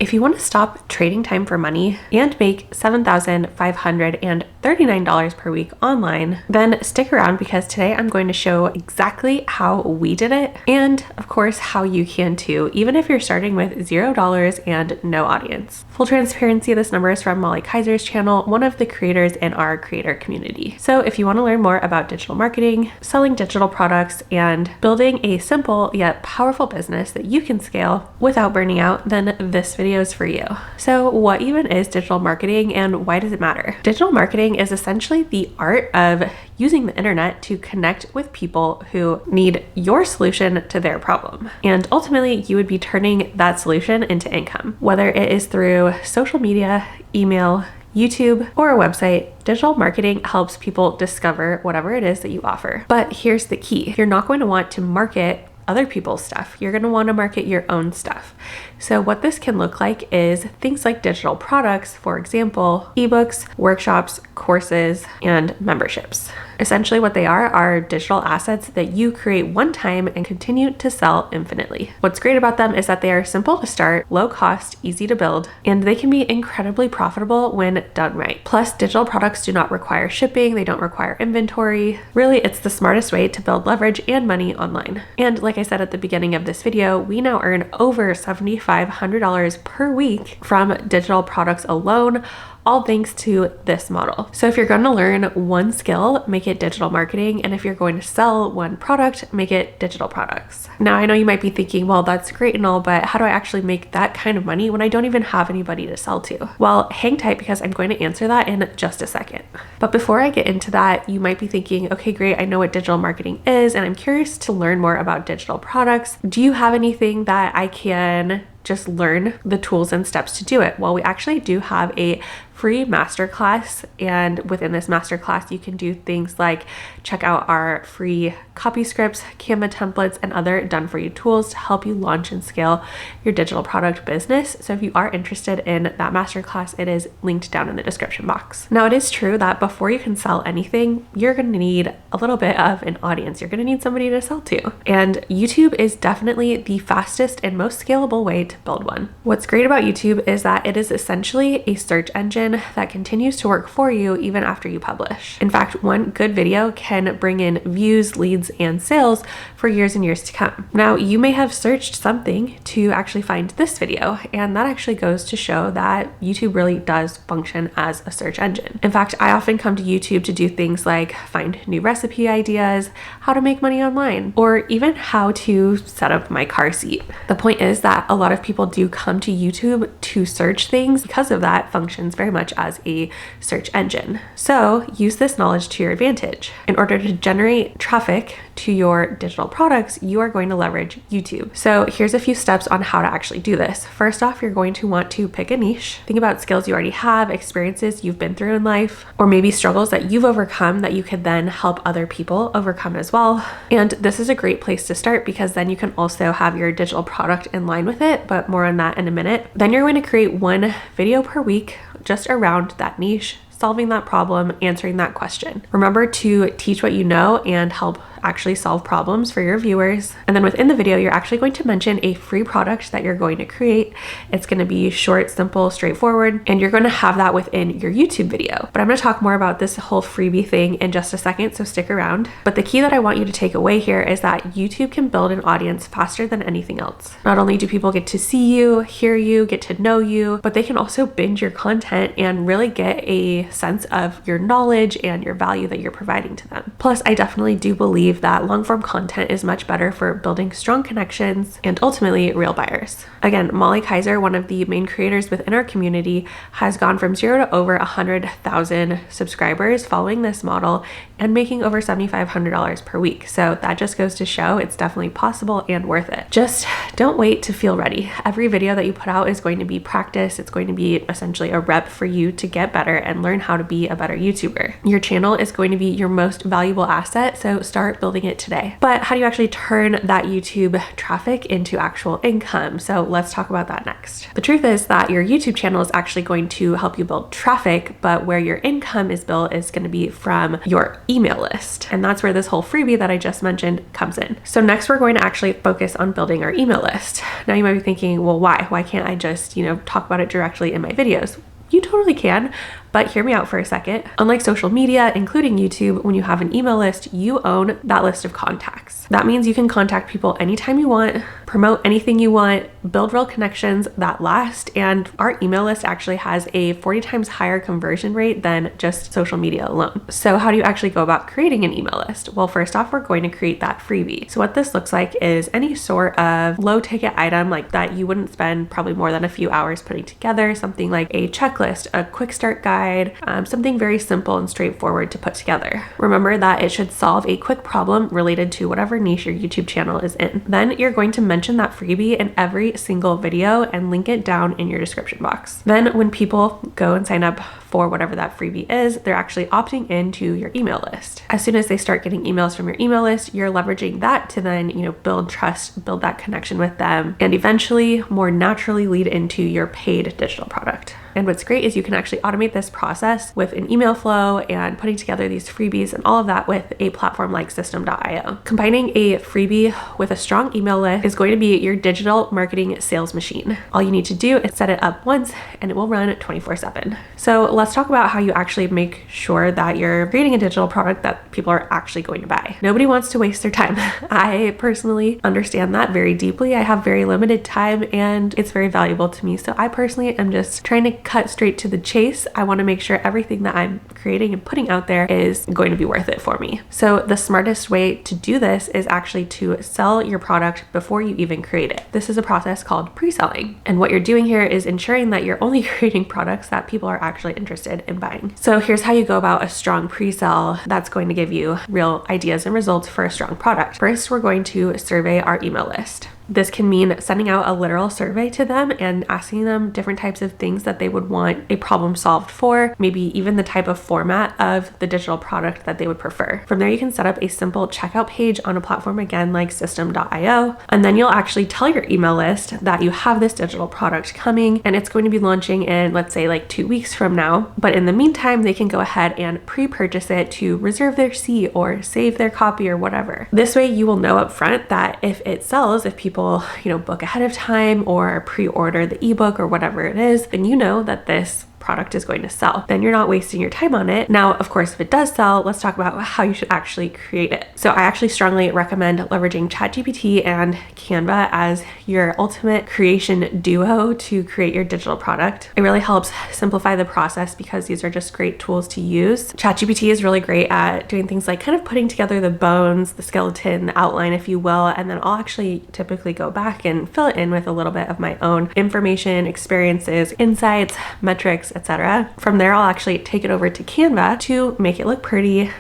If you want to stop trading time for money and make $7,539 per week online, then stick around because today I'm going to show exactly how we did it and, of course, how you can too, even if you're starting with $0 and no audience. Full transparency, this number is from Molly Kaiser's channel, one of the creators in our creator community. So if you want to learn more about digital marketing, selling digital products, and building a simple yet powerful business that you can scale without burning out, then this video is for you. So what even is digital marketing and why does it matter? Digital marketing is essentially the art of using the internet to connect with people who need your solution to their problem. And ultimately, you would be turning that solution into income, whether it is through social media, email, YouTube, or a website. Digital marketing helps people discover whatever it is that you offer. But here's the key. You're not going to want to market other people's stuff. You're going to want to market your own stuff. So what this can look like is things like digital products, for example, ebooks, workshops, courses, and memberships. Essentially what they are digital assets that you create one time and continue to sell infinitely. What's great about them is that they are simple to start, low cost, easy to build, and they can be incredibly profitable when done right. Plus, digital products do not require shipping, they don't require inventory. Really, it's the smartest way to build leverage and money online. And like I said at the beginning of this video, we now earn over $7,500 per week from digital products alone, all thanks to this model. So if you're going to learn one skill, make it digital marketing. And if you're going to sell one product, make it digital products. Now, I know you might be thinking, well, that's great and all, but how do I actually make that kind of money when I don't even have anybody to sell to? Well, hang tight because I'm going to answer that in just a second. But before I get into that, you might be thinking, okay, great, I know what digital marketing is, and I'm curious to learn more about digital products. Do you have anything that I can just learn the tools and steps to do it? Well, we actually do have a free masterclass, and within this masterclass you can do things like check out our free copy scripts, Canva templates, and other done for you tools to help you launch and scale your digital product business. So if you are interested in that masterclass, it is linked down in the description box. Now, it is true that before you can sell anything, you're going to need a little bit of an audience. You're going to need somebody to sell to, and YouTube is definitely the fastest and most scalable way to build one. What's great about YouTube is that it is essentially a search engine that continues to work for you even after you publish. In fact, one good video can bring in views, leads, and sales for years and years to come. Now, you may have searched something to actually find this video, and that actually goes to show that YouTube really does function as a search engine. In fact, I often come to YouTube to do things like find new recipe ideas, how to make money online, or even how to set up my car seat. The point is that a lot of people do come to YouTube to search things because of that functions very much as a search engine. So use this knowledge to your advantage. In order to generate traffic to your digital products, you are going to leverage YouTube. So here's a few steps on how to actually do this. First off, you're going to want to pick a niche. Think about skills you already have, experiences you've been through in life, or maybe struggles that you've overcome that you could then help other people overcome as well. And this is a great place to start because then you can also have your digital product in line with it, but more on that in a minute. Then you're going to create one video per week just around that niche, solving that problem, answering that question. Remember to teach what you know and help actually solve problems for your viewers. And then within the video, you're actually going to mention a free product that you're going to create. It's going to be short, simple, straightforward, and you're going to have that within your YouTube video. But I'm going to talk more about this whole freebie thing in just a second, so stick around. But the key that I want you to take away here is that YouTube can build an audience faster than anything else. Not only do people get to see you, hear you, get to know you, but they can also binge your content and really get a sense of your knowledge and your value that you're providing to them. Plus, I definitely do believe that long-form content is much better for building strong connections and ultimately real buyers. Again, Molly Kaiser, one of the main creators within our community, has gone from 0 to over 100,000 subscribers following this model and making over $7,500 per week. So that just goes to show it's definitely possible and worth it. Just don't wait to feel ready. Every video that you put out is going to be practice. It's going to be essentially a rep for you to get better and learn how to be a better YouTuber. Your channel is going to be your most valuable asset, so start building it today. But how do you actually turn that YouTube traffic into actual income? So let's talk about that next. The truth is that your YouTube channel is actually going to help you build traffic, but where your income is built is going to be from your email list. And that's where this whole freebie that I just mentioned comes in. So next we're going to actually focus on building our email list. Now you might be thinking, well, why? Why can't I just, talk about it directly in my videos? You totally can, but hear me out for a second. Unlike social media, including YouTube, when you have an email list, you own that list of contacts. That means you can contact people anytime you want, promote anything you want, build real connections that last, and our email list actually has a 40 times higher conversion rate than just social media alone. So how do you actually go about creating an email list? Well, first off, we're going to create that freebie. So what this looks like is any sort of low ticket item like that you wouldn't spend probably more than a few hours putting together, something like a checklist, a quick start guide, something very simple and straightforward to put together. Remember that it should solve a quick problem related to whatever niche your YouTube channel is in. Then you're going to mention that freebie in every single video and link it down in your description box. Then when people go and sign up for whatever that freebie is, they're actually opting into your email list. As soon as they start getting emails from your email list, you're leveraging that to then, build trust, build that connection with them, and eventually more naturally lead into your paid digital product. And what's great is you can actually automate this process with an email flow and putting together these freebies and all of that with a platform like System.io. Combining a freebie with a strong email list is going to be your digital marketing sales machine. All you need to do is set it up once and it will run 24/7. So let's talk about how you actually make sure that you're creating a digital product that people are actually going to buy. Nobody wants to waste their time. I personally understand that very deeply. I have very limited time and it's very valuable to me. So I personally am just trying to cut straight to the chase. I want to make sure everything that I'm creating and putting out there is going to be worth it for me. So the smartest way to do this is actually to sell your product before you even create it. This is a process called pre-selling. And what you're doing here is ensuring that you're only creating products that people are actually interested in buying. So here's how you go about a strong pre-sell that's going to give you real ideas and results for a strong product. First, we're going to survey our email list. This can mean sending out a literal survey to them and asking them different types of things that they would want a problem solved for, maybe even the type of format of the digital product that they would prefer. From there, you can set up a simple checkout page on a platform again like System.io, and then you'll actually tell your email list that you have this digital product coming and it's going to be launching in, let's say, like 2 weeks from now. But in the meantime, they can go ahead and pre-purchase it to reserve their seat or save their copy or whatever. This way, you will know up front that if it sells, if people book ahead of time or pre-order the ebook or whatever it is, then you know that this product is going to sell. Then you're not wasting your time on it. Now, of course, if it does sell, let's talk about how you should actually create it. So I actually strongly recommend leveraging ChatGPT and Canva as your ultimate creation duo to create your digital product. It really helps simplify the process because these are just great tools to use. ChatGPT is really great at doing things like kind of putting together the bones, the skeleton, the outline, if you will, and then I'll actually typically go back and fill it in with a little bit of my own information, experiences, insights, metrics, etc. From there, I'll actually take it over to Canva to make it look pretty,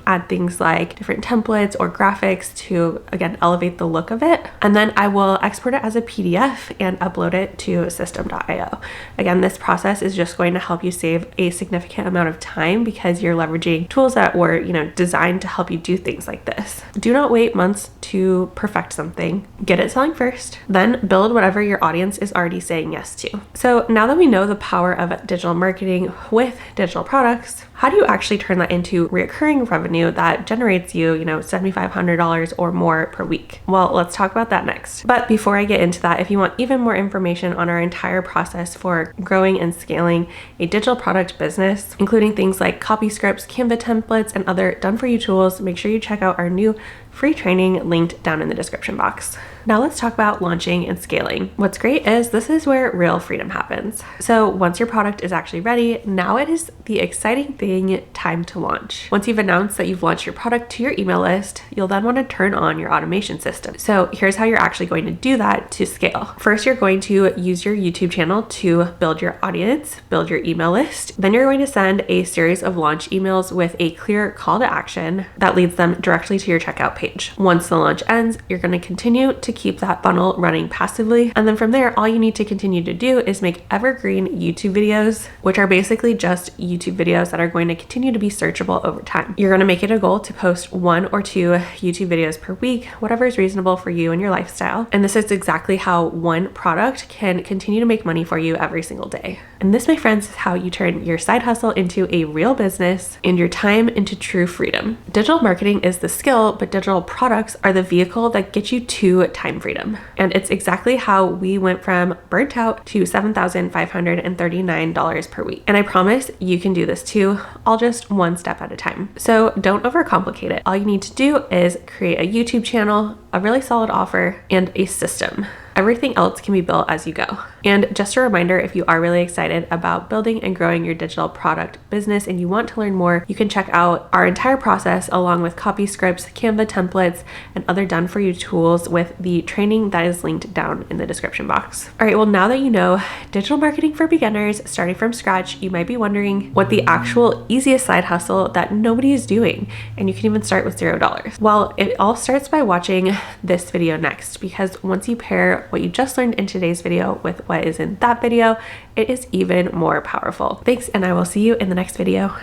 add things like different templates or graphics to, again, elevate the look of it. And then I will export it as a PDF and upload it to System.io. Again, this process is just going to help you save a significant amount of time because you're leveraging tools that were, designed to help you do things like this. Do not wait months to perfect something. Get it selling first, then build whatever your audience is already saying yes to. So now that we know the power of digital marketing with digital products, how do you actually turn that into recurring revenue that generates you, $7,500 or more per week? Well, let's talk about that next. But before I get into that, if you want even more information on our entire process for growing and scaling a digital product business, including things like copy scripts, Canva templates, and other done-for-you tools, make sure you check out our new free training linked down in the description box. Now let's talk about launching and scaling. What's great is this is where real freedom happens. So once your product is actually ready, now it is the exciting thing time to launch. Once you've announced that you've launched your product to your email list, you'll then want to turn on your automation system. So here's how you're actually going to do that to scale. First, you're going to use your YouTube channel to build your audience, build your email list. Then you're going to send a series of launch emails with a clear call to action that leads them directly to your checkout page. page. Once the launch ends, you're going to continue to keep that funnel running passively. And then from there, all you need to continue to do is make evergreen YouTube videos, which are basically just YouTube videos that are going to continue to be searchable over time. You're going to make it a goal to post 1 or 2 YouTube videos per week, whatever is reasonable for you and your lifestyle. And this is exactly how one product can continue to make money for you every single day. And this, my friends, is how you turn your side hustle into a real business and your time into true freedom. Digital marketing is the skill, but digital products are the vehicle that get you to time freedom. And it's exactly how we went from burnt out to $7,539 per week. And I promise you can do this too, all just one step at a time. So don't overcomplicate it. All you need to do is create a YouTube channel, a really solid offer, and a system. Everything else can be built as you go. And just a reminder, if you are really excited about building and growing your digital product business and you want to learn more, you can check out our entire process along with copy scripts, Canva templates, and other done for you tools with the training that is linked down in the description box. All right, well, now that you know digital marketing for beginners starting from scratch, you might be wondering what the actual easiest side hustle that nobody is doing, and you can even start with $0. Well, it all starts by watching this video next, because once you pair what you just learned in today's video with what is in that video, it is even more powerful. Thanks, and I will see you in the next video.